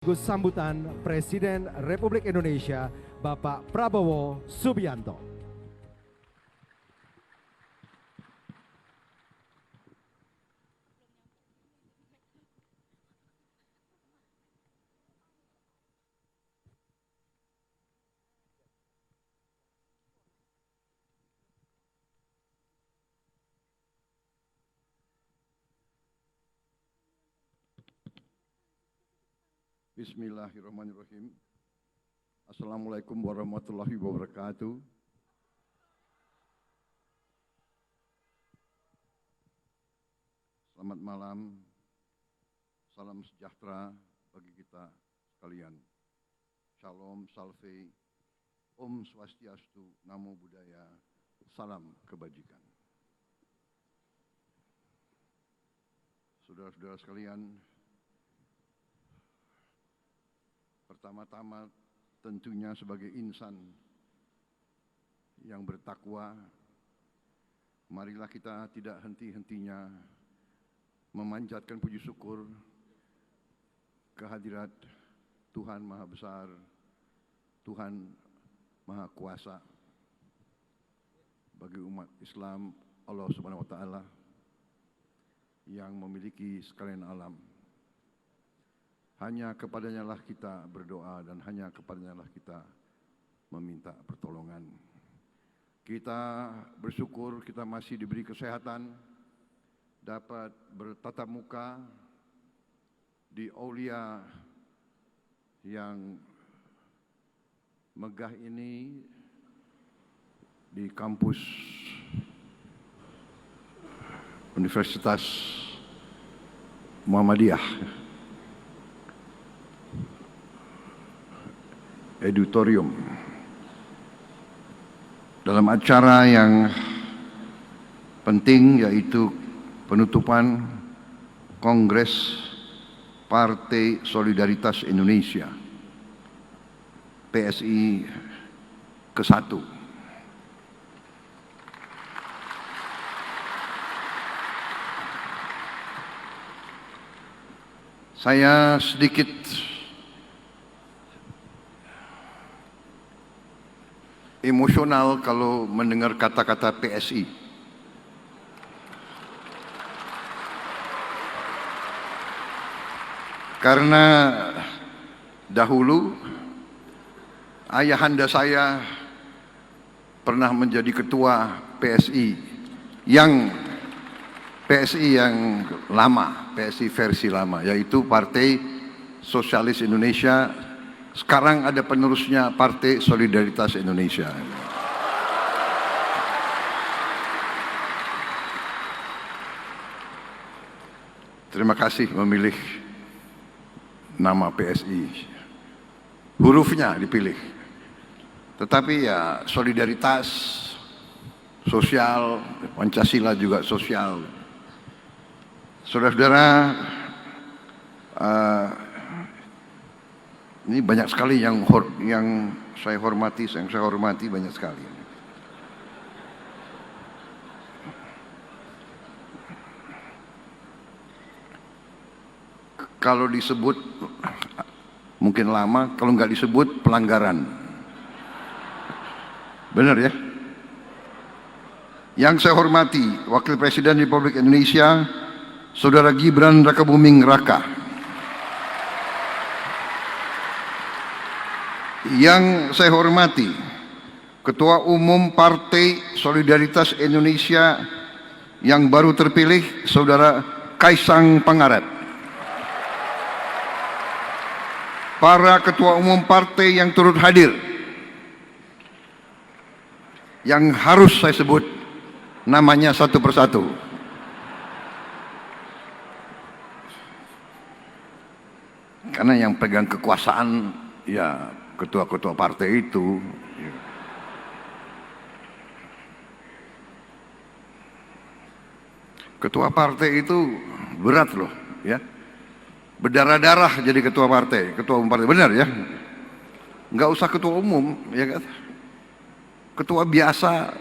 Sambutan Presiden Republik Indonesia Bapak Prabowo Subianto. Bismillahirrahmanirrahim. Assalamualaikum warahmatullahi wabarakatuh. Selamat malam, salam sejahtera bagi kita sekalian. Shalom, salve, Om Swastiastu, Namo Buddhaya, salam kebajikan. Saudara-saudara sekalian, pertama-tama tentunya sebagai insan yang bertakwa, marilah kita tidak henti-hentinya memanjatkan puji syukur kehadirat Tuhan Maha Besar, Tuhan Maha Kuasa bagi umat Islam, Allah Subhanahu wa Ta'ala yang memiliki sekalian alam. Hanya kepadanya lah kita berdoa dan hanya kepadanya lah kita meminta pertolongan. Kita bersyukur kita masih diberi kesehatan, dapat bertatap muka di aulia yang megah ini di kampus Universitas Muhammadiyah. Auditorium dalam acara yang penting, yaitu penutupan Kongres Partai Solidaritas Indonesia PSI ke-1. Saya sedikit emosional kalau mendengar kata-kata PSI. Karena dahulu ayahanda saya pernah menjadi ketua PSI yang lama, PSI versi lama, yaitu Partai Sosialis Indonesia. Sekarang ada penerusnya, Partai Solidaritas Indonesia. Terima kasih memilih nama PSI. Hurufnya dipilih. Tetapi ya solidaritas, sosial, Pancasila juga sosial. Saudara-saudara, ini banyak sekali yang saya hormati banyak sekali. Kalau disebut mungkin lama, kalau nggak disebut pelanggaran. Benar ya? Yang saya hormati Wakil Presiden Republik Indonesia, Saudara Gibran Rakabuming Raka. Yang saya hormati Ketua Umum Partai Solidaritas Indonesia yang baru terpilih, Saudara Kaisang Pangarep. Para Ketua Umum Partai yang turut hadir, yang harus saya sebut namanya satu persatu. Karena yang pegang kekuasaan ya ketua-ketua partai itu. Ketua partai itu berat loh ya. Berdarah-darah jadi ketua partai, ketua umum partai, benar ya? Nggak usah ketua umum ya kan? Ketua biasa,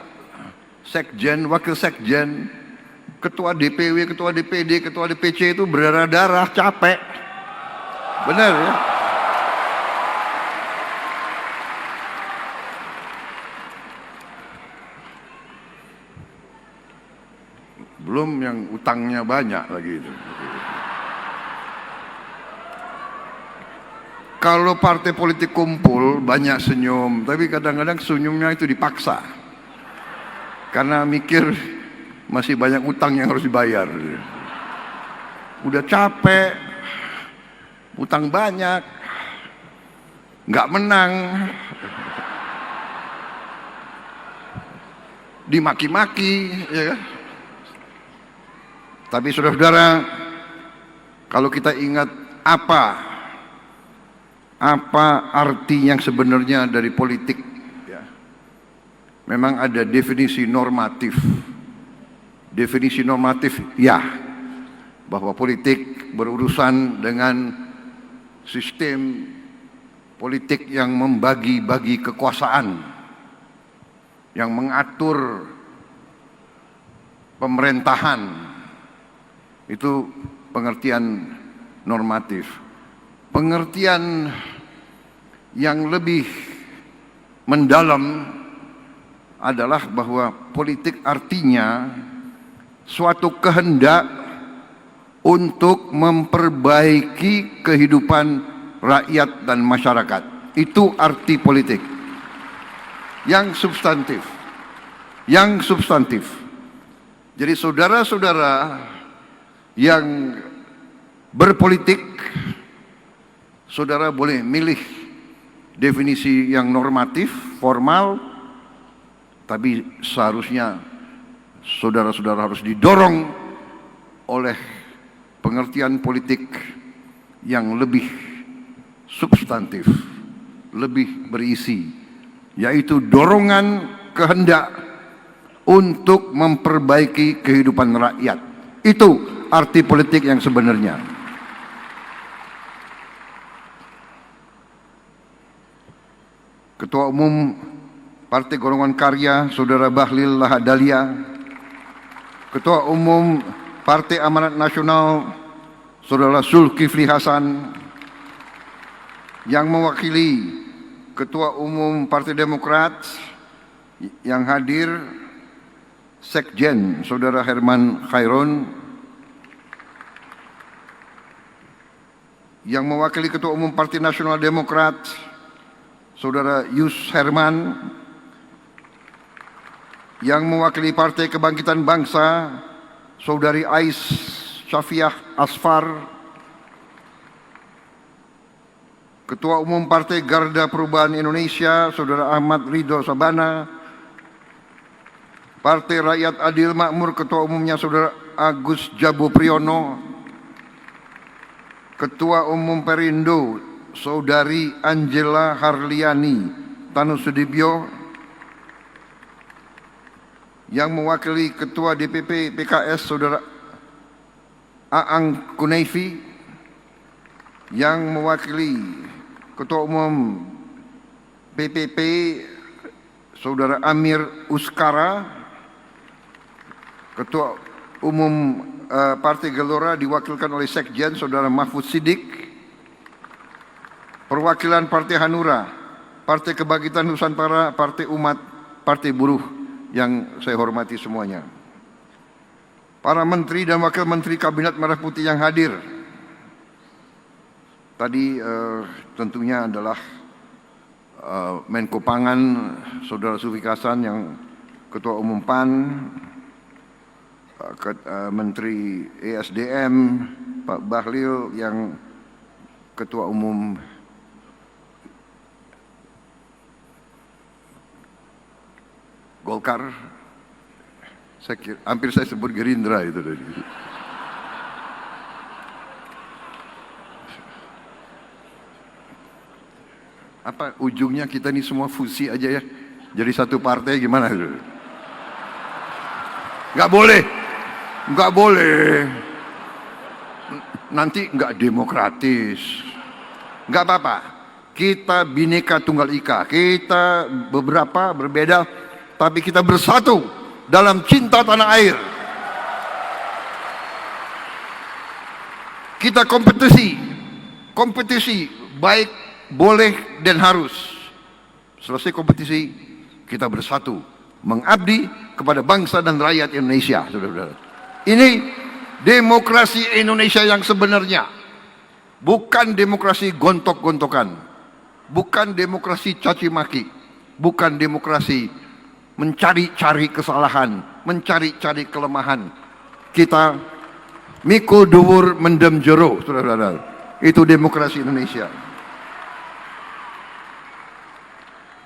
sekjen, wakil sekjen, ketua DPW, ketua DPD, ketua DPC itu berdarah-darah, capek. Benar ya? belum yang utangnya banyak lagi itu. Kalau partai politik kumpul banyak senyum, tapi kadang-kadang senyumnya itu dipaksa. Karena mikir masih banyak utang yang harus dibayar. Udah capek, utang banyak, nggak menang, dimaki-maki, ya kan? Tapi saudara-saudara, kalau kita ingat apa arti yang sebenarnya dari politik, ya, memang ada definisi normatif. Definisi normatif, ya, bahwa politik berurusan dengan sistem politik yang membagi-bagi kekuasaan, yang mengatur pemerintahan. Itu pengertian normatif. Pengertian yang lebih mendalam adalah bahwa politik artinya suatu kehendak untuk memperbaiki kehidupan rakyat dan masyarakat. Itu arti politik yang substantif. Yang substantif. Jadi saudara-saudara yang berpolitik, saudara boleh milih definisi yang normatif, formal, tapi seharusnya saudara-saudara harus didorong oleh pengertian politik yang lebih substantif, lebih berisi, yaitu dorongan kehendak untuk memperbaiki kehidupan rakyat. Itu arti politik yang sebenarnya. Ketua Umum Partai Golongan Karya, Saudara Bahlil Lahadalia. Ketua Umum Partai Amanat Nasional, Saudara Zulkifli Hasan. Yang mewakili Ketua Umum Partai Demokrat yang hadir, Sekjen, Saudara Herman Khairun. Yang mewakili Ketua Umum Partai Nasional Demokrat, Saudara Yus Herman. Yang mewakili Partai Kebangkitan Bangsa, Saudari Ais Syafiah Asfar. Ketua Umum Partai Garda Perubahan Indonesia, Saudara Ahmad Ridho Sabana. Partai Rakyat Adil Makmur, Ketua Umumnya Saudara Agus Jabo Priyono. Ketua Umum Perindo, Saudari Angela Harliani Tanusudibyo. Yang mewakili Ketua DPP PKS, Saudara Aang Kunaifi. Yang mewakili Ketua Umum PPP, Saudara Amir Uskara. Ketua Umum Partai Gelora diwakilkan oleh Sekjen, Saudara Mahfud Siddiq. Perwakilan Partai Hanura, Partai Kebangkitan Nusantara, Partai Umat, Partai Buruh yang saya hormati semuanya. Para menteri dan wakil menteri Kabinet Merah Putih yang hadir. Tadi tentunya adalah Menko Pangan, Saudara Zulkifli Hasan yang Ketua Umum PAN, Menteri ESDM, Pak Bahlil yang Ketua Umum Golkar, hampir saya sebut Gerindra itu tadi. Apa ujungnya kita ini semua fusi aja ya, jadi satu partai gimana? Nggak boleh, nggak boleh. Nanti nggak demokratis. Nggak apa-apa. Kita Bhinneka Tunggal Ika. Kita beberapa berbeda, tapi kita bersatu dalam cinta tanah air. Kita kompetisi baik, boleh dan harus. Selesai kompetisi, kita bersatu mengabdi kepada bangsa dan rakyat Indonesia, saudara-saudara. Ini demokrasi Indonesia yang sebenarnya. Bukan demokrasi gontok-gontokan. Bukan demokrasi caci maki. Bukan demokrasi mencari-cari kesalahan, mencari-cari kelemahan. Kita mikul dhuwur mendem jero, saudara-saudara. Itu demokrasi Indonesia.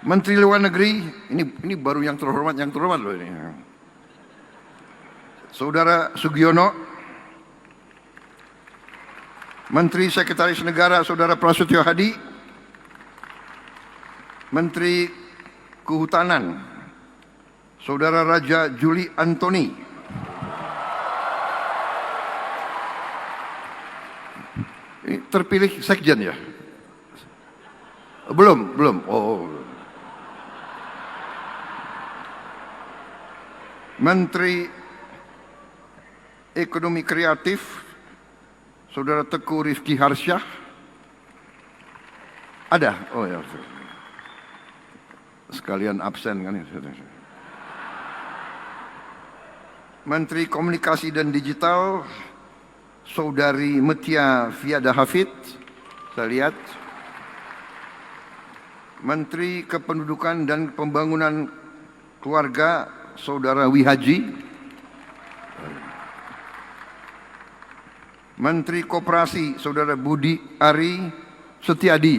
Menteri Luar Negeri, ini baru yang terhormat loh ini. Saudara Sugiono, Menteri Sekretaris Negara Saudara Prasetyo Hadi, Menteri Kehutanan Saudara Raja Juli Antoni, ini terpilih sekjen ya? Belum. Oh. Menteri Ekonomi Kreatif Saudara Teguh Rifki Harsyah. Ada? Oh ya. Sekalian absen kan. Menteri Komunikasi dan Digital Saudari Metia Fiada Hafid. Saya lihat. Menteri Kependudukan dan Pembangunan Keluarga Saudara Wihaji. Menteri Koperasi Saudara Budi Ari Setiadi.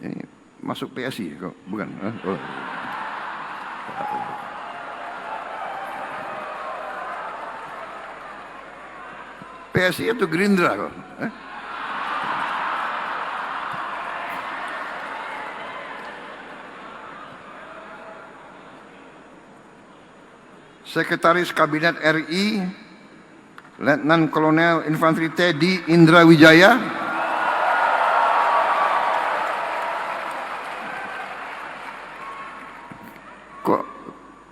Ini masuk PSI kok, bukan? Oh. PSI itu Gerindra kok. Sekretaris Kabinet RI Letnan Kolonel Infanteri Teddy Indra Wijaya.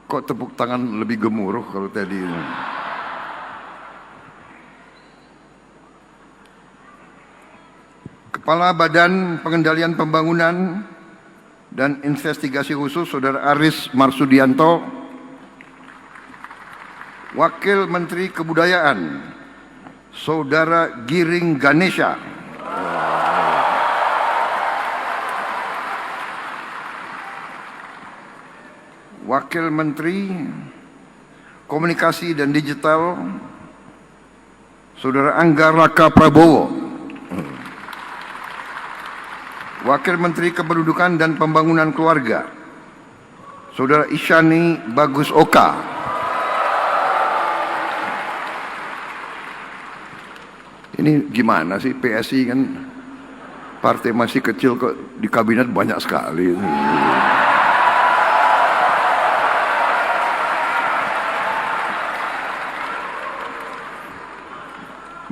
Kok tepuk tangan lebih gemuruh kalau Teddy ini. Kepala Badan Pengendalian Pembangunan dan Investigasi Khusus Saudara Aris Marsudianto. Wakil Menteri Kebudayaan Saudara Giring Ganesha. Wakil Menteri Komunikasi dan Digital Saudara Angga Raka Prabowo. Wakil Menteri Kependudukan dan Pembangunan Keluarga Saudara Isyani Bagus Oka. Ini gimana sih PSI kan partai masih kecil kok di kabinet banyak sekali.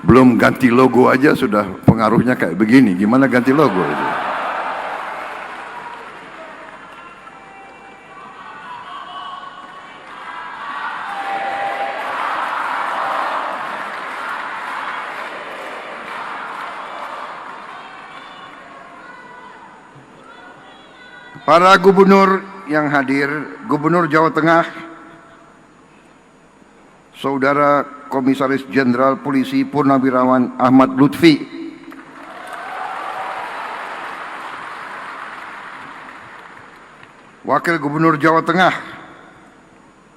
Belum ganti logo aja sudah pengaruhnya kayak begini. Gimana ganti logo itu? Para gubernur yang hadir, Gubernur Jawa Tengah, Saudara Komisaris Jenderal Polisi Purnawirawan Ahmad Lutfi, Wakil Gubernur Jawa Tengah,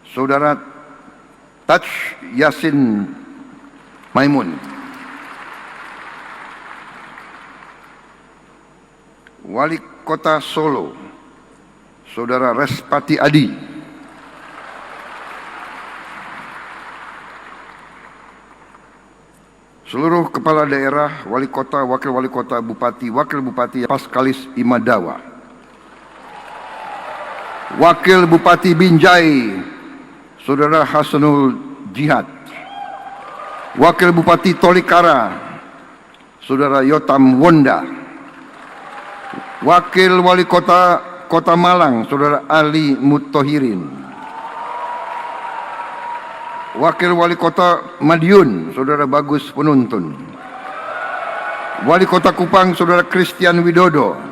Saudara Taj Yasin Maimun, Wali Kota Solo, Saudara Respati Adi, seluruh kepala daerah, wali kota, wakil wali kota, bupati, wakil bupati Paskalis Imadawa, Wakil Bupati Binjai, Saudara Hasanul Jihad, Wakil Bupati Tolikara, Saudara Yotam Wonda, Wakil Wali Kota Kota Malang, Saudara Ali Muttohirin, Wakil Wali Kota Madiun, Saudara Bagus Penuntun, Wali Kota Kupang, Saudara Christian Widodo.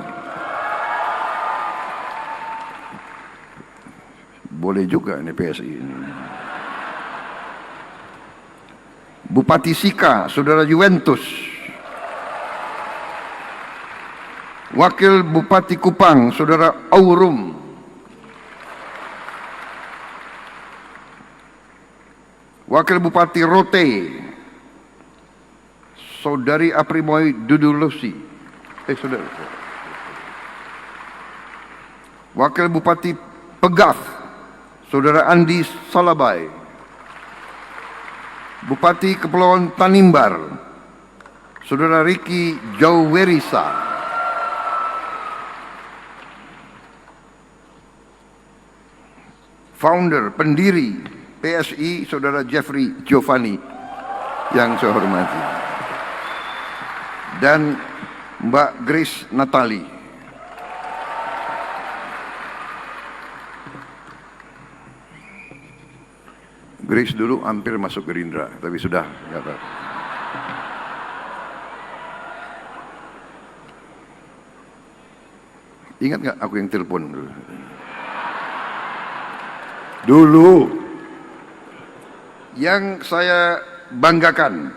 Boleh boleh juga ini PSI ini. Bupati Sika, Saudara Juventus. Wakil Bupati Kupang, Saudara Aurum. Wakil Bupati Rote, Saudari Aprimoy Dudulusi. Saudara. Wakil Bupati Pegaf, Saudara Andi Salabai. Bupati Kepulauan Tanimbar, Saudara Riki Jauwerisa. Founder, pendiri PSI, Saudara Jeffrey Giovanni yang saya hormati. Dan Mbak Grace Natali. Grace dulu hampir masuk Gerindra, tapi sudah nggak apa. Ingat nggak aku yang telepon dulu? Dulu yang saya banggakan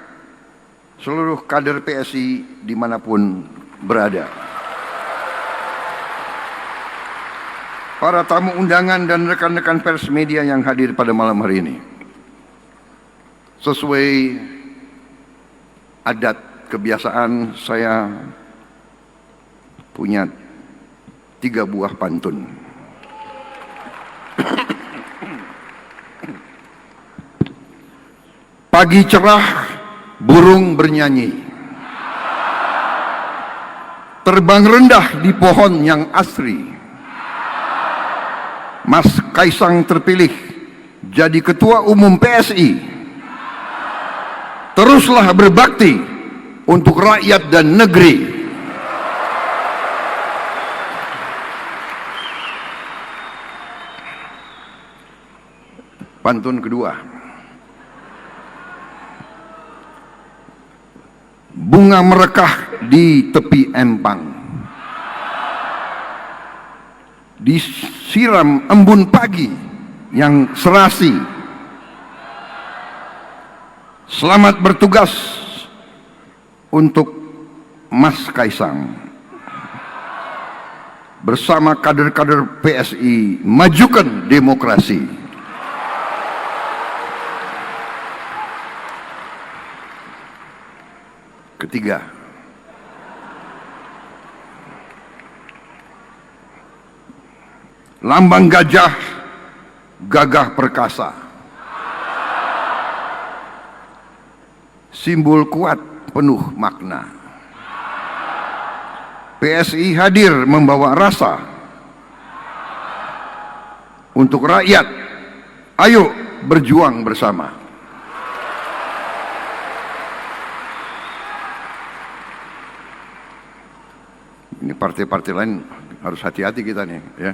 seluruh kader PSI dimanapun berada. Para tamu undangan dan rekan-rekan pers media yang hadir pada malam hari ini. Sesuai adat kebiasaan, saya punya 3 buah pantun. Pagi cerah, burung bernyanyi. Terbang rendah di pohon yang asri. Mas Kaisang terpilih jadi Ketua Umum PSI. Teruslah berbakti untuk rakyat dan negeri. Pantun kedua. Bunga merekah di tepi empang. Disiram embun pagi yang serasi. Selamat bertugas untuk Mas Kaisang. Bersama kader-kader PSI, majukan demokrasi. Ketiga, lambang gajah, gagah perkasa. Simbol kuat penuh makna. PSI hadir membawa rasa untuk rakyat. Ayo berjuang bersama. Ini partai-partai lain harus hati-hati kita nih, ya.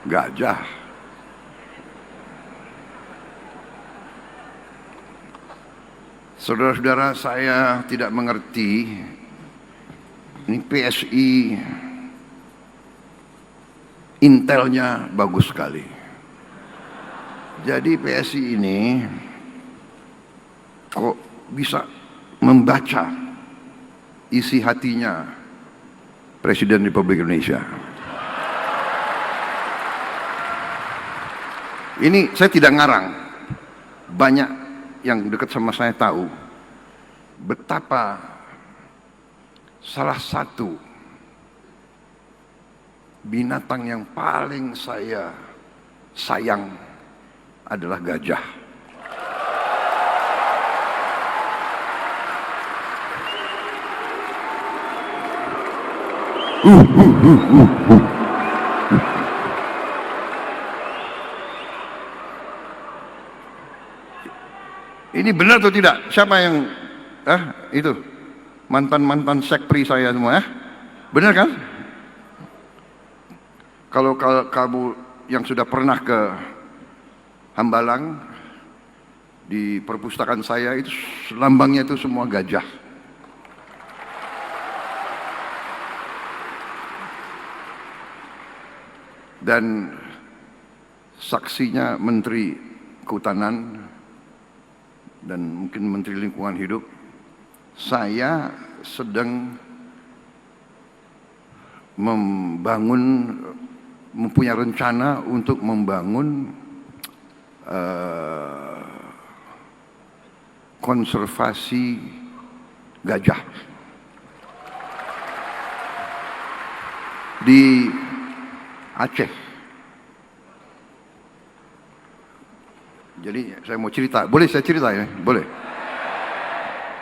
Gajah. Saudara-saudara, saya tidak mengerti. Ini PSI intelnya bagus sekali. Jadi PSI ini kok bisa membaca isi hatinya Presiden Republik Indonesia. Ini saya tidak ngarang. Banyak yang dekat sama saya tahu betapa salah satu binatang yang paling saya sayang adalah gajah. Ini benar atau tidak? Siapa yang itu mantan sekpri saya semua, ya? Benar kan? Kalau kamu yang sudah pernah ke Hambalang, di perpustakaan saya itu lambangnya itu semua gajah. dan saksinya Menteri Kehutanan dan mungkin Menteri Lingkungan Hidup, saya sedang mempunyai rencana untuk membangun konservasi gajah di Aceh. Jadi saya mau cerita, boleh saya cerita ya? Boleh.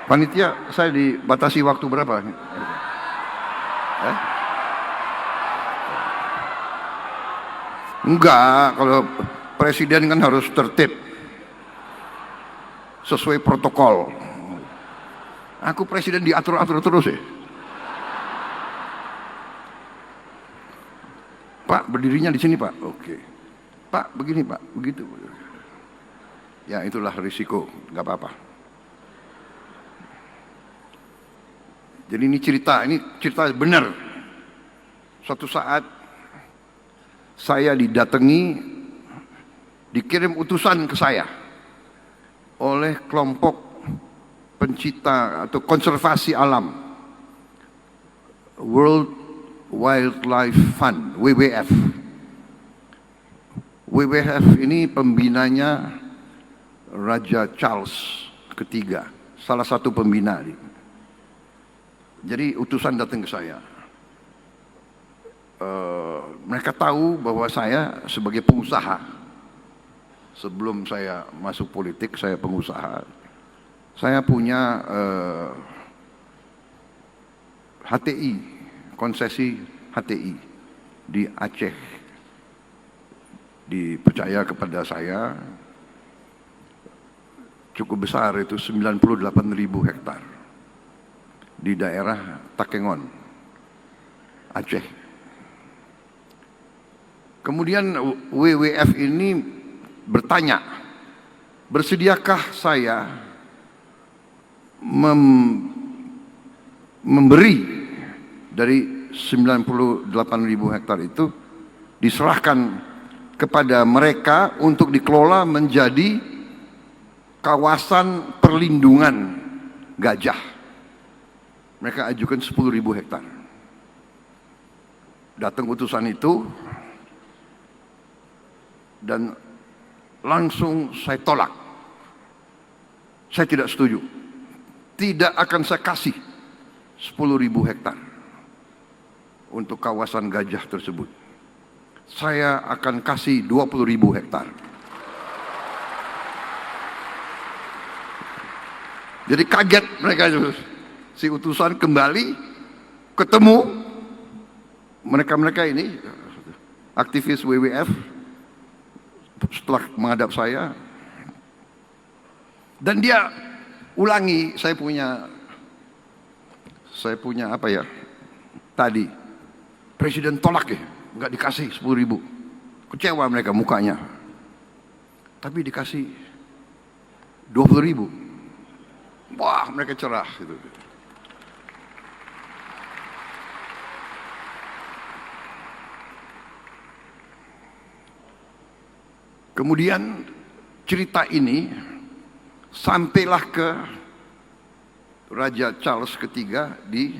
Panitia, saya dibatasi waktu berapa? Enggak, kalau presiden kan harus tertib sesuai protokol. Aku presiden diatur-atur terus ya. Pak, berdirinya di sini Pak. Oke. Pak, begini Pak, begitu. Ya itulah risiko, nggak apa-apa. Jadi ini cerita benar. Suatu saat saya dikirim utusan ke saya oleh kelompok pencipta atau konservasi alam, World Wildlife Fund, WWF. WWF ini pembinanya Raja Charles III, salah satu pembina. Jadi utusan datang ke saya. Mereka tahu bahwa saya sebagai pengusaha, sebelum saya masuk politik saya pengusaha. Saya punya HTI, konsesi HTI di Aceh. Dipercaya kepada saya cukup besar, itu 98.000 hektar di daerah Takengon, Aceh. Kemudian WWF ini bertanya, bersediakah saya memberi dari 98.000 hektar itu diserahkan kepada mereka untuk dikelola menjadi kawasan perlindungan gajah. Mereka ajukan 10.000 hektar. Datang utusan itu dan langsung saya tolak. Saya tidak setuju. Tidak akan saya kasih 10.000 hektar untuk kawasan gajah tersebut. Saya akan kasih 20.000 hektar. Jadi kaget mereka, si utusan kembali ketemu mereka ini aktivis WWF. Setelah menghadap saya, dan dia ulangi, saya punya apa ya, tadi presiden tolak ya, nggak dikasih 10.000. Kecewa mereka mukanya, tapi dikasih 20.000. Wah, mereka cerah gitu. Kemudian cerita ini sampailah ke Raja Charles III di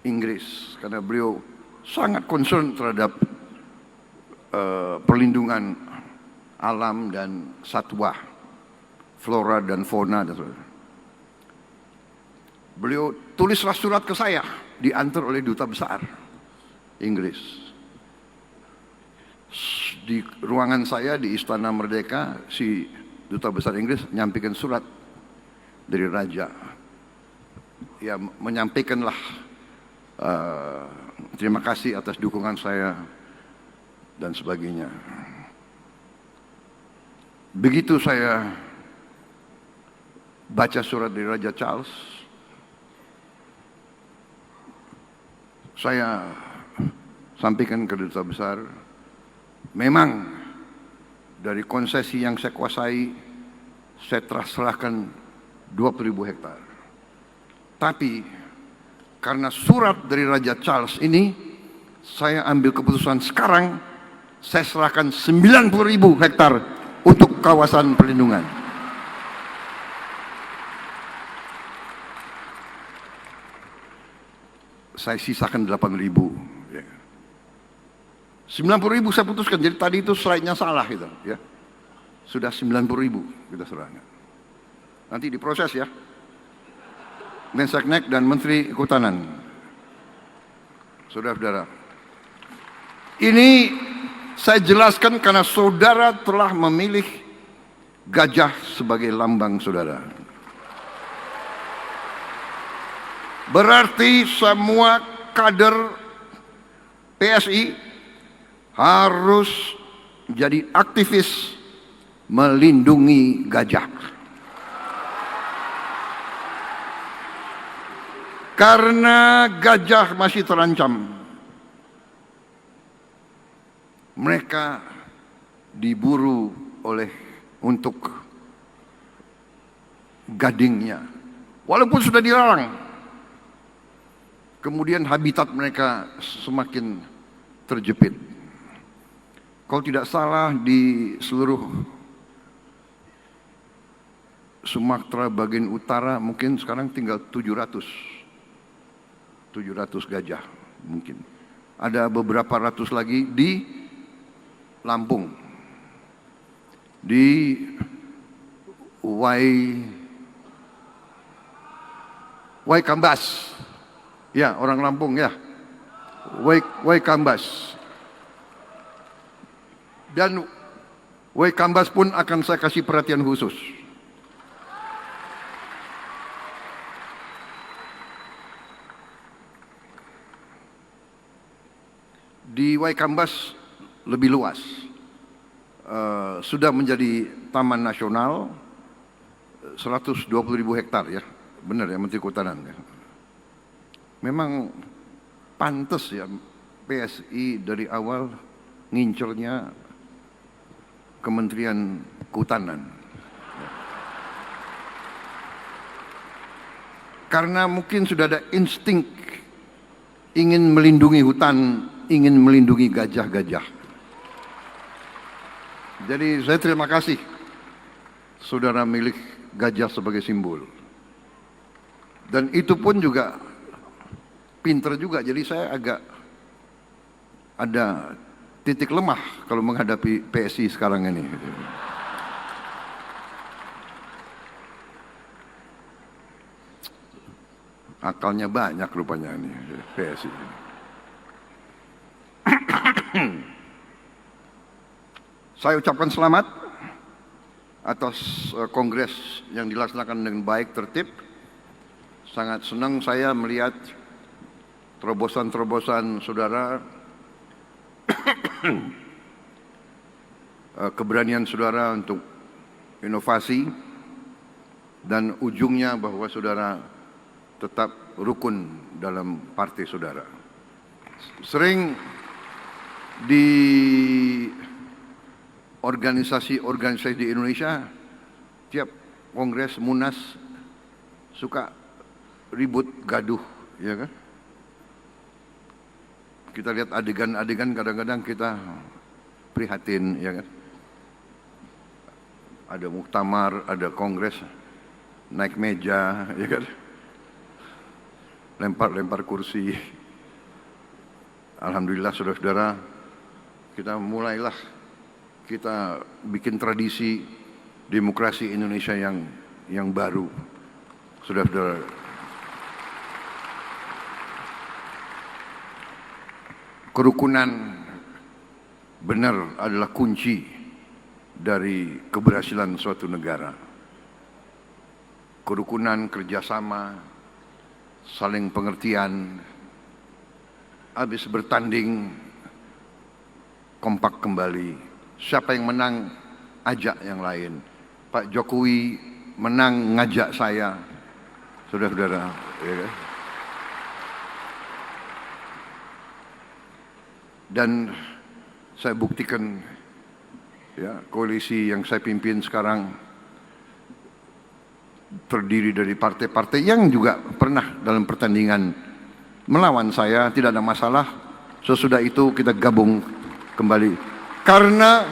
Inggris, karena beliau sangat concern terhadap perlindungan alam dan satwa, flora dan fauna. Beliau tulislah surat ke saya, diantar oleh duta besar Inggris. Di ruangan saya di Istana Merdeka, si duta besar Inggris menyampaikan surat dari raja. Ya, menyampaikanlah terima kasih atas dukungan saya dan sebagainya. Begitu saya baca surat dari Raja Charles, saya sampaikan ke duta besar, memang dari konsesi yang saya kuasai, saya serahkan 20.000 hektar. Tapi karena surat dari Raja Charles ini saya ambil keputusan sekarang, saya serahkan 90.000 hektar untuk kawasan perlindungan. Saya sisakan 8.000. 90.000 saya putuskan, jadi tadi itu slide-nya salah itu, ya. Sudah 90.000 kita serahkan. Nanti diproses ya. Menseknek dan Menteri Kehutanan. Saudara-saudara. Ini saya jelaskan karena saudara telah memilih gajah sebagai lambang saudara. Berarti semua kader PSI harus jadi aktivis melindungi gajah. Karena gajah masih terancam. Mereka diburu untuk gadingnya. Walaupun sudah dilarang. Kemudian habitat mereka semakin terjepit. Kalau tidak salah di seluruh Sumatera bagian utara mungkin sekarang tinggal 700 gajah mungkin. Ada beberapa ratus lagi di Lampung, di Waikambas, ya orang Lampung ya, Waikambas. Dan Waikambas pun akan saya kasih perhatian khusus. Di Waikambas lebih luas, sudah menjadi taman nasional 120.000 hektar ya, benar ya Menteri Kehutanan ya. Memang pantas ya PSI dari awal ngincernya Kementerian Kehutanan. Karena mungkin sudah ada insting ingin melindungi hutan, ingin melindungi gajah-gajah. Jadi saya terima kasih saudara milik gajah sebagai simbol. Dan itu pun juga pinter juga, jadi saya agak ada titik lemah kalau menghadapi PSI sekarang ini. Akalnya banyak rupanya ini PSI. Saya ucapkan selamat atas kongres yang dilaksanakan dengan baik, tertib. Sangat senang saya melihat terobosan-terobosan saudara, keberanian saudara untuk inovasi, dan ujungnya bahwa saudara tetap rukun dalam partai saudara. Sering di organisasi-organisasi di Indonesia, tiap kongres munas suka ribut gaduh, ya kan? Kita lihat adegan-adegan kadang-kadang kita prihatin, ya kan? Ada muktamar, ada kongres, naik meja, ya kan? Lempar-lempar kursi. Alhamdulillah saudara-saudara, mulailah kita bikin tradisi demokrasi Indonesia yang baru, saudara-saudara. Kerukunan benar adalah kunci dari keberhasilan suatu negara. Kerukunan, kerjasama, saling pengertian, habis bertanding kompak kembali. Siapa yang menang, ajak yang lain. Pak Jokowi menang, ngajak saya, saudara-saudara. Ya. Dan saya buktikan ya, koalisi yang saya pimpin sekarang terdiri dari partai-partai yang juga pernah dalam pertandingan melawan saya, tidak ada masalah. Sesudah itu kita gabung kembali. Karena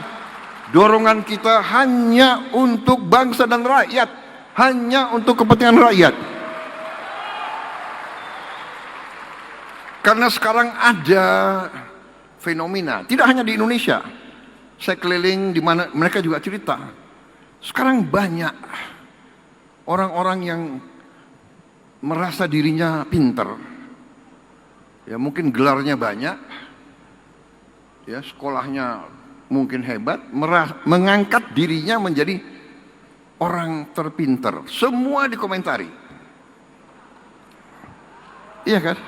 dorongan kita hanya untuk bangsa dan rakyat, hanya untuk kepentingan rakyat. Karena sekarang ada fenomena, tidak hanya di Indonesia. Saya keliling di mana mereka juga cerita. Sekarang banyak orang-orang yang merasa dirinya pinter. Ya mungkin gelarnya banyak. Ya sekolahnya mungkin hebat, mengangkat dirinya menjadi orang terpinter. Semua dikomentari. Iya kan?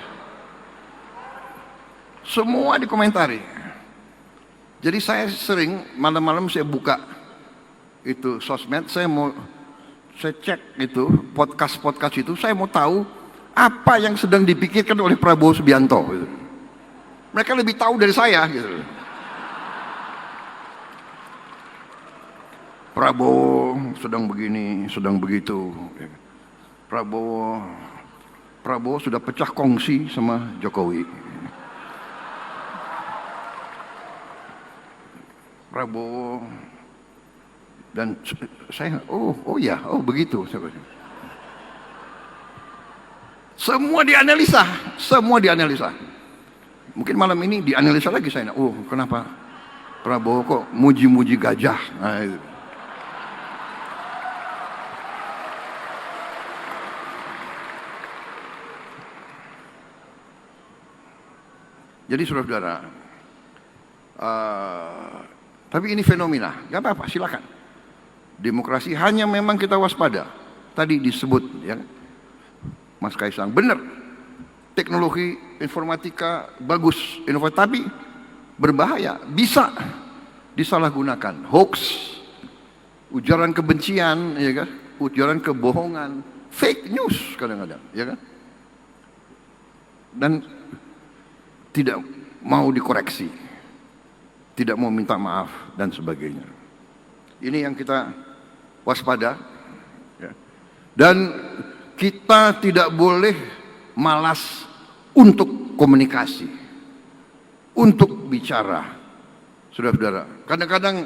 Semua dikomentari. Jadi saya sering malam-malam saya buka itu sosmed, saya cek itu podcast itu, saya mau tahu apa yang sedang dipikirkan oleh Prabowo Subianto. Gitu. Mereka lebih tahu dari saya. Gitu. Prabowo sedang begini, sedang begitu. Prabowo sudah pecah kongsi sama Jokowi. Prabowo dan saya begitu. Semua dianalisa. Mungkin malam ini dianalisa lagi saya. Kenapa Prabowo kok muji-muji gajah? Nah, itu. Jadi saudara-saudara, tapi ini fenomena, gak apa-apa, silakan. Demokrasi hanya memang kita waspada. Tadi disebut, ya, Mas Kaisang, benar. Teknologi informatika bagus, inovatif, tapi berbahaya, bisa disalahgunakan. Hoax, ujaran kebencian, ya kan? Ujaran kebohongan, fake news kadang-kadang, ya kan? Dan tidak mau dikoreksi. Tidak mau minta maaf dan sebagainya. Ini yang kita waspada. Ya. Dan kita tidak boleh malas untuk komunikasi, untuk bicara. Saudara-saudara, kadang-kadang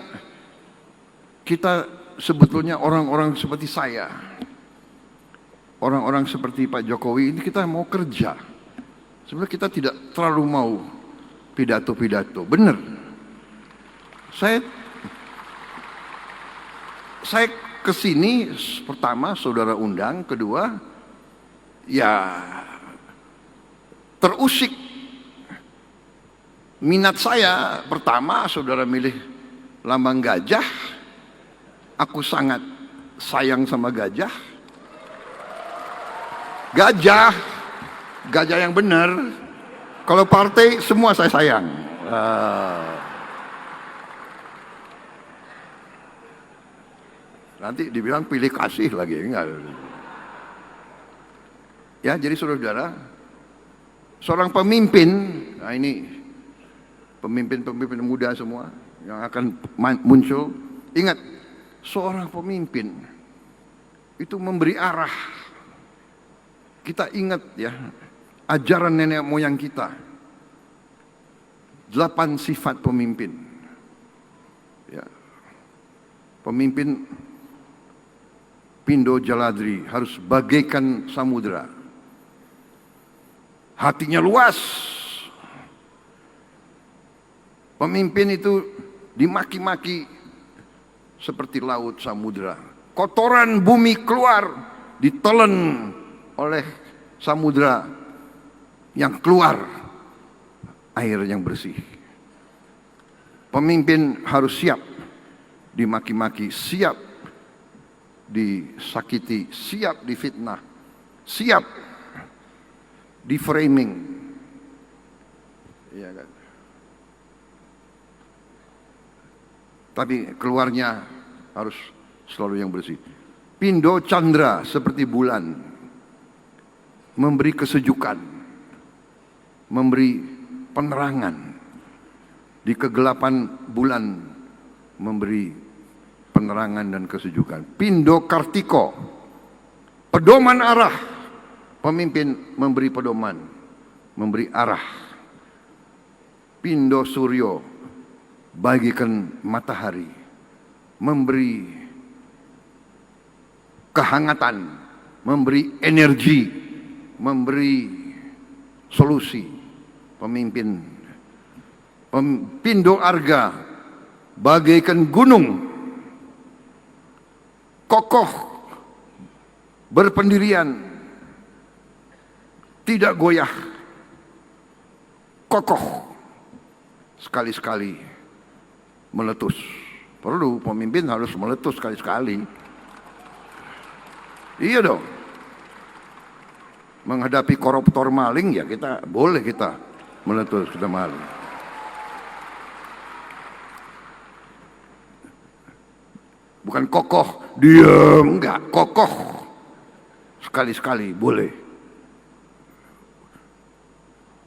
kita sebetulnya orang-orang seperti saya, orang-orang seperti Pak Jokowi ini kita mau kerja. Sebenarnya kita tidak terlalu mau pidato-pidato. Benar. Saya kesini pertama saudara undang, kedua ya terusik minat saya. Pertama saudara milih lambang gajah, aku sangat sayang sama gajah. Gajah yang benar. Kalau partai semua saya sayang. Nanti dibilang pilih kasih lagi, enggak. Ya, jadi saudara-saudara, seorang pemimpin, nah ini pemimpin-pemimpin muda semua yang akan muncul, ingat, seorang pemimpin itu memberi arah. Kita ingat ya, ajaran nenek moyang kita. 8 sifat pemimpin. Ya. Pemimpin Pindo Jaladri harus bagaikan samudera. Hatinya luas. Pemimpin itu dimaki-maki seperti laut samudera. Kotoran bumi keluar, ditelan oleh samudera yang keluar air yang bersih. Pemimpin harus siap dimaki-maki, siap disakiti, siap difitnah, siap di framing. Ya kan? Tapi keluarnya harus selalu yang bersih. Pindo Chandra seperti bulan, memberi kesejukan, memberi penerangan di kegelapan bulan, memberi penerangan dan kesejukan. Pindo Kartiko, pedoman arah. Pemimpin memberi pedoman, memberi arah. Pindo Suryo bagikan matahari, memberi kehangatan, memberi energi, memberi solusi. Pemimpin Pindo Arga bagaikan gunung, kokoh, berpendirian, tidak goyah, kokoh, sekali-sekali meletus. Perlu pemimpin harus meletus sekali-sekali. Iya dong. Menghadapi koruptor maling ya kita boleh kita meletus, kita maling. Bukan kokoh, diam, enggak, kokoh. Sekali-sekali boleh.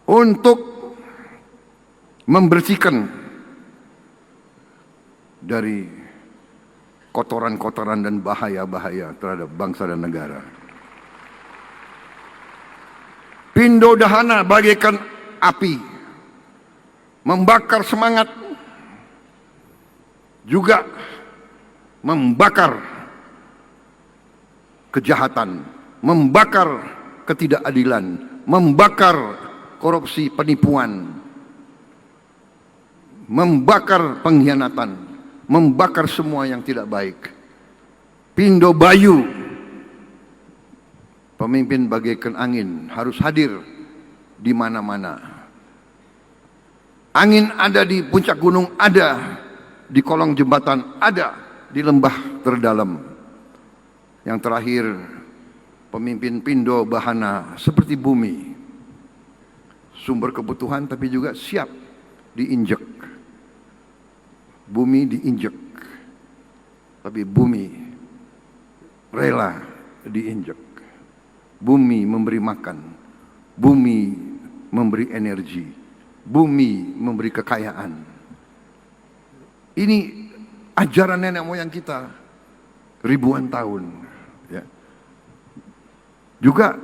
Untuk membersihkan dari kotoran-kotoran dan bahaya-bahaya terhadap bangsa dan negara. Pindo Dahana bagaikan api, membakar semangat, juga membakar kejahatan, membakar ketidakadilan, membakar korupsi, penipuan, membakar pengkhianatan, membakar semua yang tidak baik. Pindo Bayu, pemimpin bagaikan angin, harus hadir di mana-mana. Angin ada di puncak gunung, ada di kolong jembatan, ada di lembah terdalam. Yang terakhir, pemimpin Pindo Bahana seperti bumi, sumber kebutuhan tapi juga siap diinjek. Bumi diinjek, tapi bumi rela diinjek. Bumi memberi makan, bumi memberi energi, bumi memberi kekayaan. Ini ajaran nenek moyang kita ribuan tahun. Ya. Juga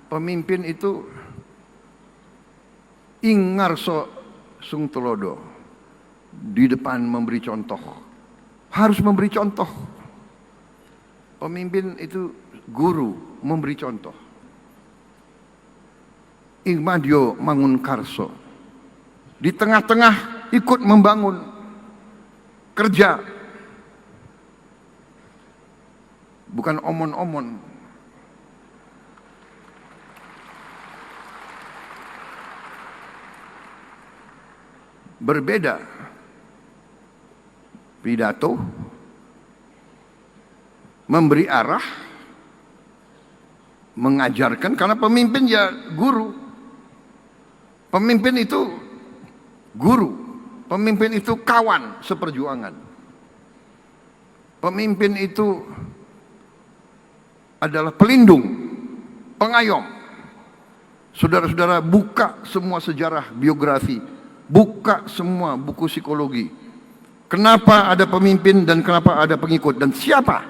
pemimpin itu Ingarso Sungtulodo di depan memberi contoh, harus memberi contoh. Pemimpin itu guru, memberi contoh. Ingmadio Mangunkarso di tengah-tengah ikut membangun, kerja, bukan omon-omon. Berbeda pidato, memberi arah, mengajarkan, karena pemimpin ya guru. Pemimpin itu guru, pemimpin itu kawan seperjuangan. Pemimpin itu adalah pelindung, pengayom. Saudara-saudara, buka semua sejarah biografi, buka semua buku psikologi. Kenapa ada pemimpin dan kenapa ada pengikut, dan siapa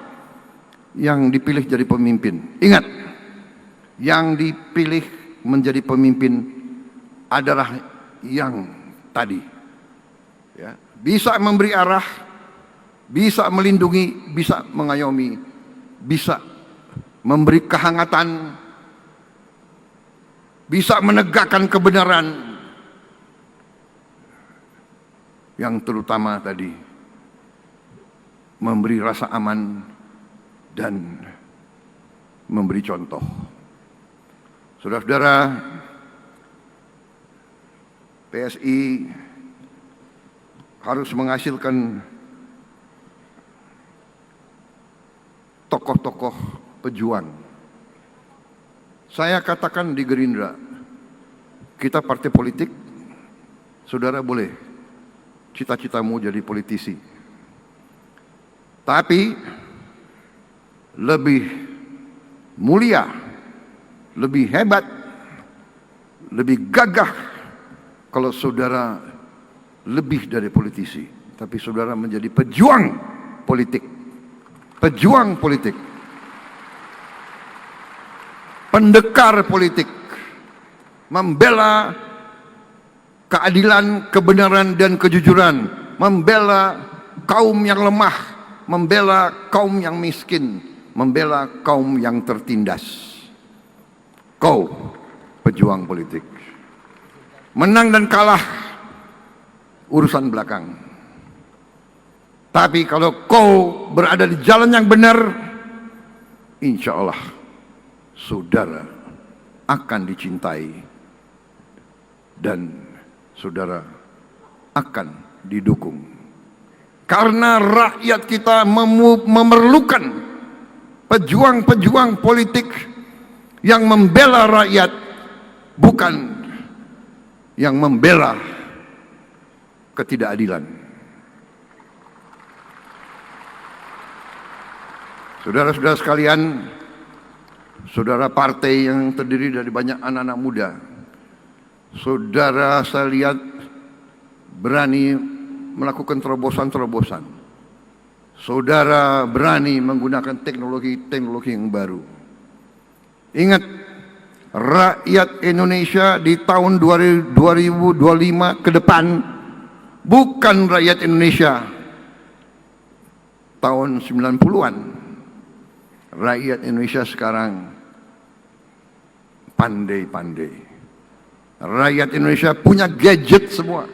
yang dipilih jadi pemimpin. Ingat, yang dipilih menjadi pemimpin adalah yang tadi, ya, bisa memberi arah, bisa melindungi, bisa mengayomi, bisa memberi kehangatan, bisa menegakkan kebenaran, yang terutama tadi memberi rasa aman dan memberi contoh. Saudara-saudara, PSI harus menghasilkan tokoh-tokoh pejuang. Saya katakan di Gerindra, kita partai politik, saudara boleh cita-citamu jadi politisi. Tapi lebih mulia, lebih hebat, lebih gagah kalau saudara lebih dari politisi, tapi saudara menjadi pejuang politik. Pejuang politik. Pendekar politik. Membela keadilan, kebenaran, dan kejujuran, membela kaum yang lemah, membela kaum yang miskin, membela kaum yang tertindas. Kau pejuang politik. Menang dan kalah urusan belakang. Tapi kalau kau berada di jalan yang benar, insya Allah saudara akan dicintai dan saudara akan didukung. Karena rakyat kita memerlukan pejuang-pejuang politik yang membela rakyat, bukan yang membela ketidakadilan. Saudara-saudara sekalian, saudara partai yang terdiri dari banyak anak-anak muda, saudara saya lihat berani melakukan terobosan-terobosan. Saudara berani menggunakan teknologi-teknologi yang baru. Ingat, rakyat Indonesia di tahun 2025 ke depan bukan rakyat Indonesia tahun 90-an. Rakyat Indonesia sekarang pandai-pandai. Rakyat Indonesia punya gadget semua.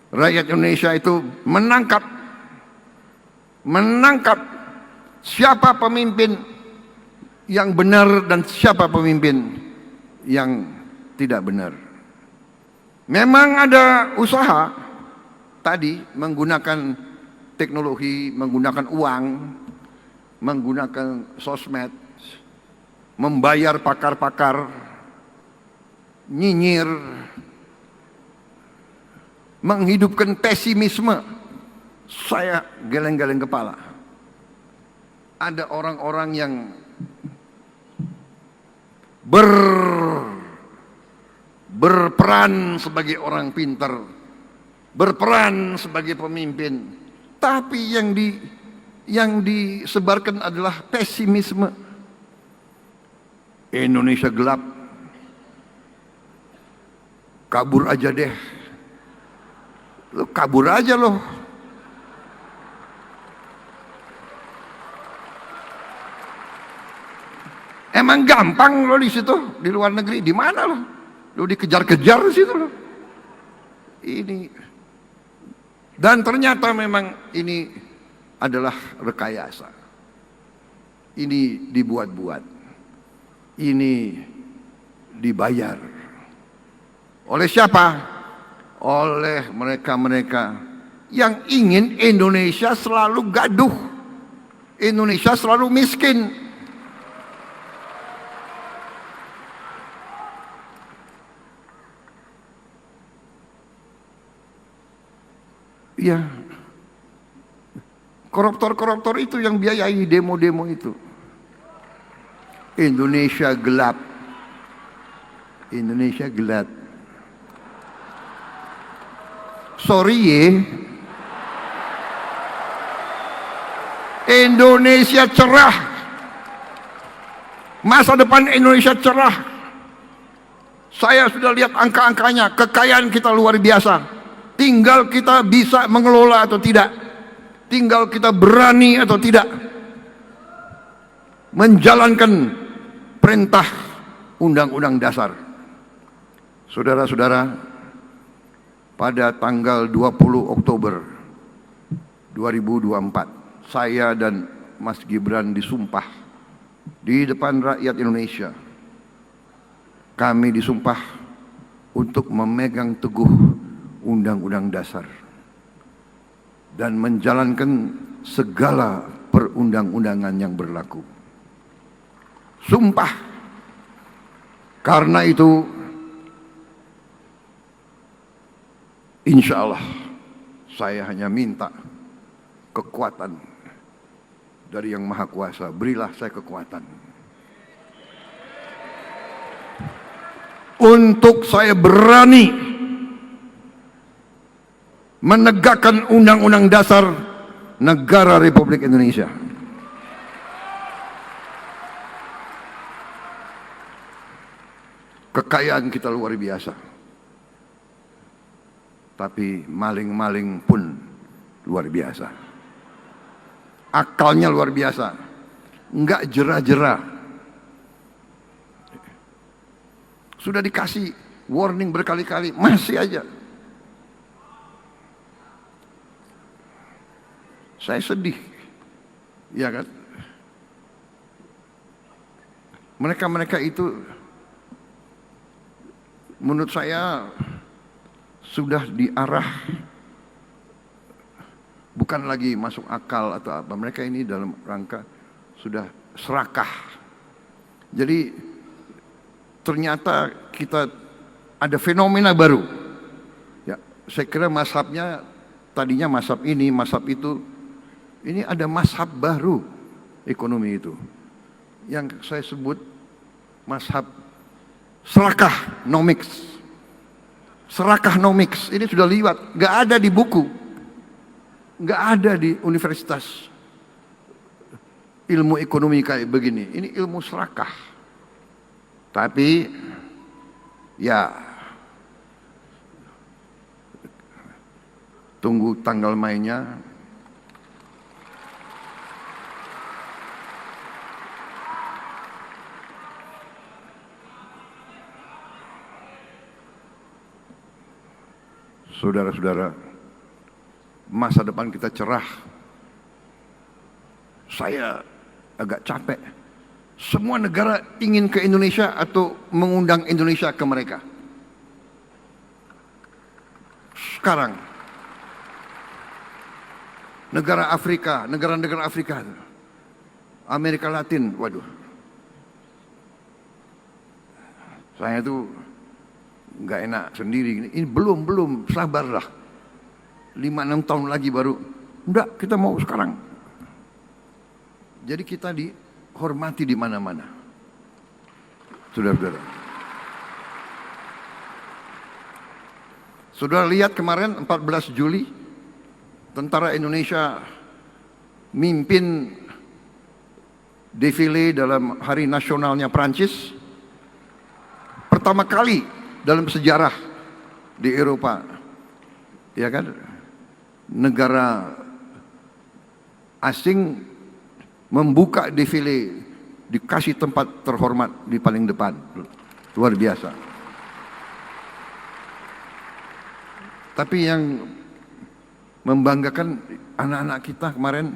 Rakyat Indonesia itu menangkap siapa pemimpin yang benar dan siapa pemimpin yang tidak benar. Memang ada usaha tadi menggunakan teknologi, menggunakan uang, menggunakan sosmed, membayar pakar-pakar, nyinyir, menghidupkan pesimisme. Saya geleng-geleng kepala. Ada orang-orang yang berperan sebagai orang pintar, berperan sebagai pemimpin, tapi yang disebarkan adalah pesimisme. Indonesia gelap, kabur aja deh. Lo kabur aja loh. Emang gampang lo di situ, di luar negeri, di mana lo? Lo dikejar-kejar di situ lo. Ini, dan ternyata memang ini adalah rekayasa. Ini dibuat-buat. Ini dibayar. Oleh siapa? Oleh mereka-mereka yang ingin Indonesia selalu gaduh, Indonesia selalu miskin. Ya, koruptor-koruptor itu yang biayai demo-demo itu. Indonesia gelap, Indonesia gelap. Sorry ye, Indonesia cerah. Masa depan Indonesia cerah. Saya sudah lihat angka-angkanya, kekayaan kita luar biasa. Tinggal kita bisa mengelola atau tidak. Tinggal kita berani atau tidak menjalankan perintah Undang-Undang Dasar. Saudara-saudara, pada tanggal 20 Oktober 2024, saya dan Mas Gibran disumpah di depan rakyat Indonesia. Kami disumpah untuk memegang teguh Undang-Undang Dasar dan menjalankan segala perundang-undangan yang berlaku. Sumpah. Karena itu, insya Allah saya hanya minta kekuatan dari Yang Maha Kuasa. Berilah saya kekuatan untuk saya berani menegakkan Undang-Undang Dasar Negara Republik Indonesia. Kekayaan kita luar biasa. Tapi maling-maling pun luar biasa. Akalnya luar biasa. Enggak jera-jera. Sudah dikasih warning berkali-kali, masih aja. Saya sedih. Ya kan? Mereka-mereka itu menurut saya sudah diarah, bukan lagi masuk akal atau apa. Mereka ini dalam rangka sudah serakah. Jadi ternyata kita ada fenomena baru. Ya, saya kira mazhabnya tadinya mazhab ini, mazhab itu. Ini ada mazhab baru ekonomi itu. Yang saya sebut mazhab serakahnomics. Serakahnomics ini sudah liwat, nggak ada di buku, nggak ada di universitas ilmu ekonomi kayak begini. Ini ilmu serakah. Tapi ya tunggu tanggal mainnya. Saudara-saudara, masa depan kita cerah. Saya agak capek. Semua negara ingin ke Indonesia atau mengundang Indonesia ke mereka. Sekarang, negara Afrika, negara-negara Afrika, Amerika Latin, waduh. Saya tuh nggak enak sendiri. Ini belum, sabarlah. 5-6 tahun lagi baru. Enggak, kita mau sekarang. Jadi kita dihormati di mana-mana. Saudara-saudara. Saudara lihat kemarin 14 Juli, tentara Indonesia mimpin defile dalam hari nasionalnya Prancis. Pertama kali dalam sejarah di Eropa, ya kan, negara asing membuka defile, dikasih tempat terhormat di paling depan. Luar biasa. Tapi yang membanggakan anak-anak kita kemarin,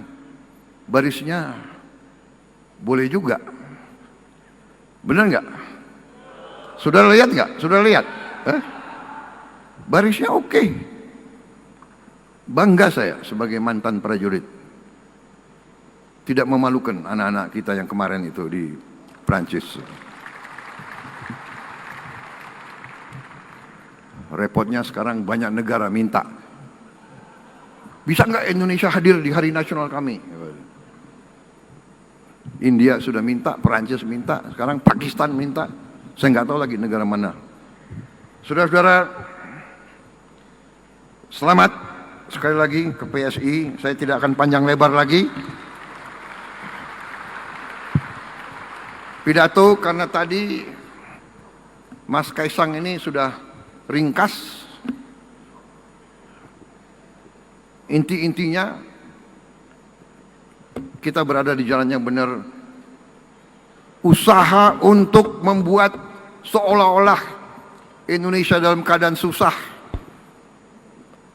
barisnya boleh juga. Benar nggak? Saudara lihat nggak? Saudara lihat? Barisnya oke. Bangga saya sebagai mantan prajurit. Tidak memalukan anak-anak kita yang kemarin itu di Prancis. Repotnya sekarang banyak negara minta. Bisa nggak Indonesia hadir di hari nasional kami? India sudah minta, Prancis minta, sekarang Pakistan minta. Saya nggak tahu lagi negara mana. Saudara-saudara, selamat sekali lagi ke PSI. Saya tidak akan panjang lebar lagi. Pidato karena tadi Mas Kaisang ini sudah ringkas. Inti-intinya kita berada di jalan yang benar. Usaha untuk membuat seolah-olah Indonesia dalam keadaan susah,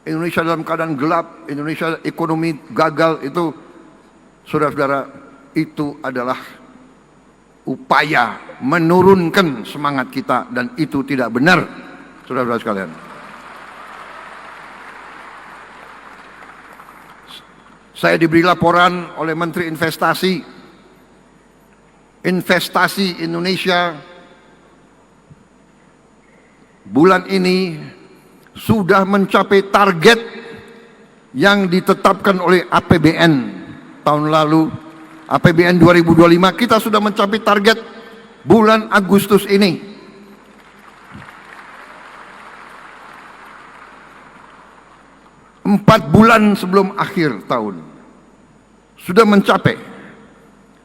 Indonesia dalam keadaan gelap, Indonesia ekonomi gagal, itu saudara-saudara, itu adalah upaya menurunkan semangat kita, dan itu tidak benar, saudara-saudara sekalian. Saya diberi laporan oleh Menteri Investasi Indonesia bulan ini sudah mencapai target yang ditetapkan oleh APBN tahun lalu. APBN 2025 kita sudah mencapai target bulan Agustus ini. Empat bulan sebelum akhir tahun sudah mencapai.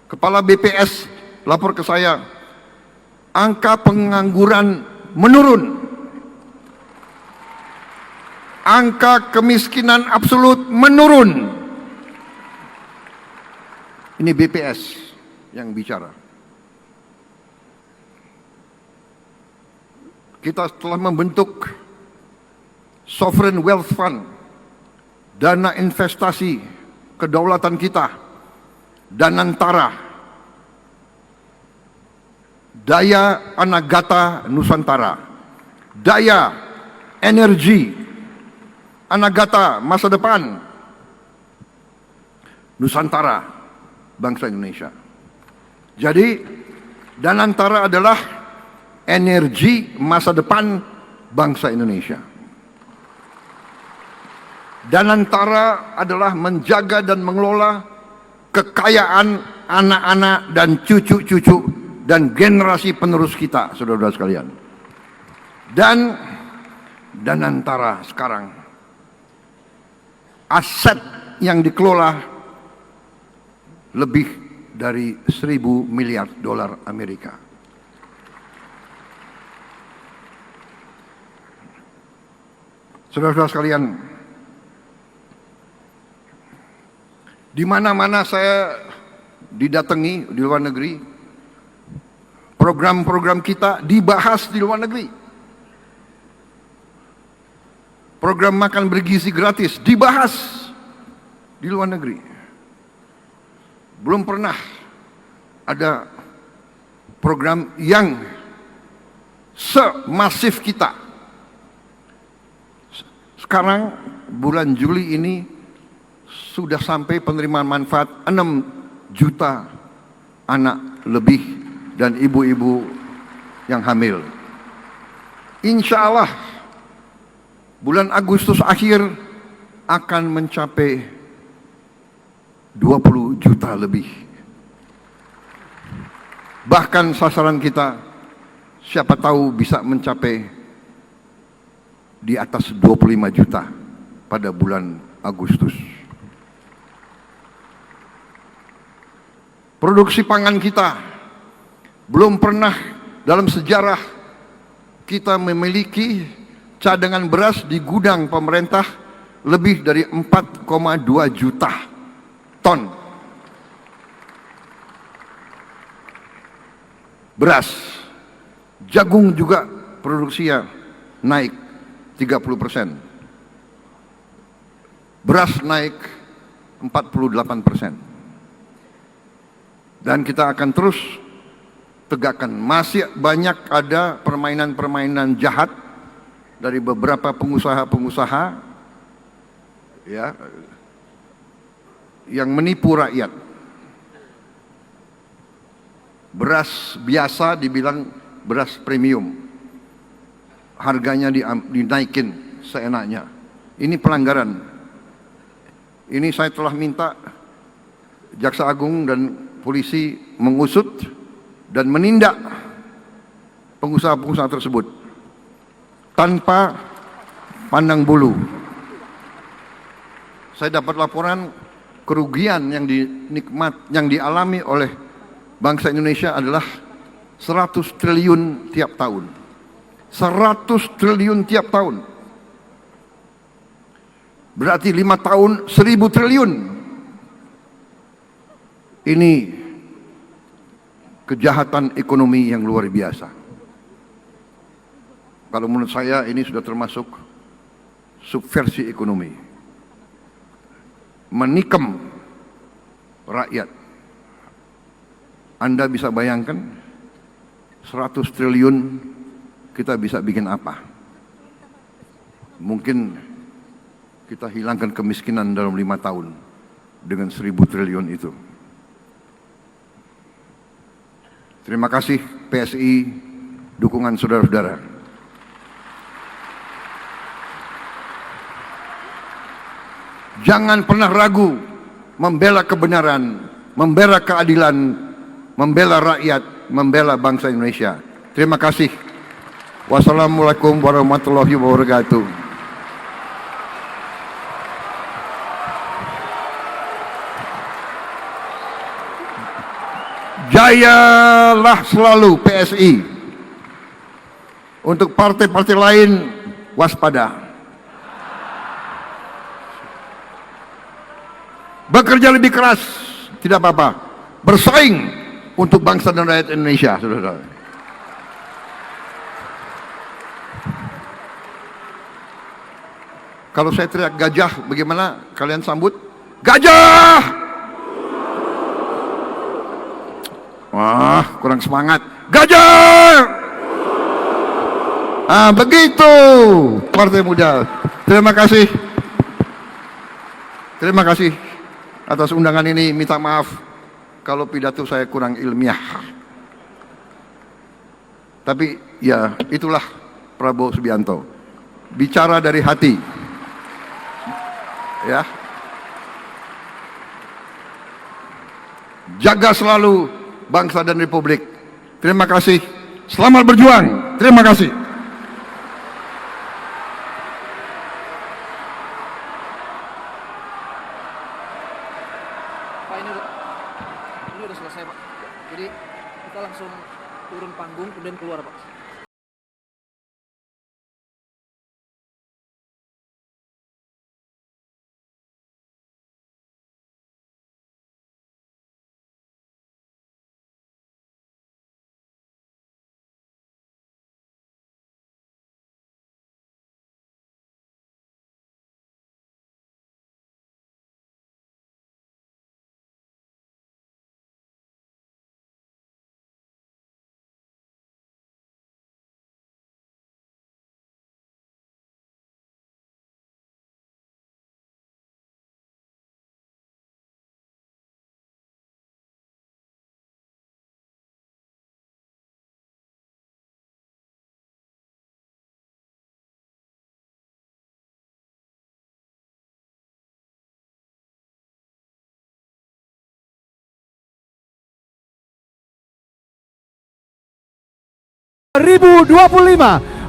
Kepala BPS lapor ke saya, angka pengangguran menurun, angka kemiskinan absolut menurun. Ini BPS yang bicara. Kita telah membentuk Sovereign Wealth Fund, dana investasi kedaulatan kita, Danantara, daya Anagata Nusantara, daya energi Anagata masa depan Nusantara bangsa Indonesia. Jadi Danantara adalah energi masa depan bangsa Indonesia. Danantara adalah menjaga dan mengelola kekayaan anak-anak dan cucu-cucu dan generasi penerus kita, saudara-saudara sekalian. Dan Danantara sekarang aset yang dikelola lebih dari 1.000 miliar dolar Amerika. Saudara-saudara sekalian, di mana-mana saya didatangi di luar negeri, program-program kita dibahas di luar negeri. Program makan bergizi gratis dibahas di luar negeri. Belum pernah ada program yang semasif kita. Sekarang bulan Juli ini sudah sampai penerimaan manfaat 6 juta anak lebih dan ibu-ibu yang hamil. Insya Allah bulan Agustus akhir akan mencapai 20 juta lebih. Bahkan sasaran kita siapa tahu bisa mencapai di atas 25 juta pada bulan Agustus. Produksi pangan kita belum pernah dalam sejarah kita memiliki cadangan beras di gudang pemerintah lebih dari 4,2 juta ton beras. Jagung juga produksinya naik 30%. Beras naik 48%. Dan kita akan terus tegakkan. Masih banyak ada permainan-permainan jahat dari beberapa pengusaha-pengusaha ya yang menipu rakyat. Beras biasa dibilang beras premium, harganya dinaikin seenaknya. Ini pelanggaran. Ini saya telah minta Jaksa Agung dan polisi mengusut dan menindak pengusaha-pengusaha tersebut tanpa pandang bulu. Saya dapat laporan kerugian yang dialami oleh bangsa Indonesia adalah 100 triliun tiap tahun. 100 triliun tiap tahun. Berarti 5 tahun 1.000 triliun. Ini kejahatan ekonomi yang luar biasa. Kalau menurut saya ini sudah termasuk subversi ekonomi. Menikam rakyat. Anda bisa bayangkan 100 triliun kita bisa bikin apa? Mungkin kita hilangkan kemiskinan dalam 5 tahun dengan 1.000 triliun itu. Terima kasih PSI, dukungan saudara-saudara. Jangan pernah ragu membela kebenaran, membela keadilan, membela rakyat, membela bangsa Indonesia. Terima kasih. Wassalamualaikum warahmatullahi wabarakatuh. Jayalah selalu PSI. Untuk partai-partai lain, waspada. Bekerja lebih keras, tidak apa-apa. Bersaing untuk bangsa dan rakyat Indonesia, saudara. Kalau saya teriak gajah, bagaimana kalian sambut? Gajah! Wah, kurang semangat. Gajah! Ah, begitu, Partai Muda. Terima kasih. Terima kasih atas undangan ini. Minta maaf kalau pidato saya kurang ilmiah. Tapi ya, itulah Prabowo Subianto. Bicara dari hati. Ya. Jaga selalu bangsa dan republik. Terima kasih. Selamat berjuang. Terima kasih. Pak, ini udah selesai, Pak. Jadi kita langsung turun panggung kemudian keluar, Pak.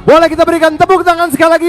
Boleh kita berikan tepuk tangan sekali lagi.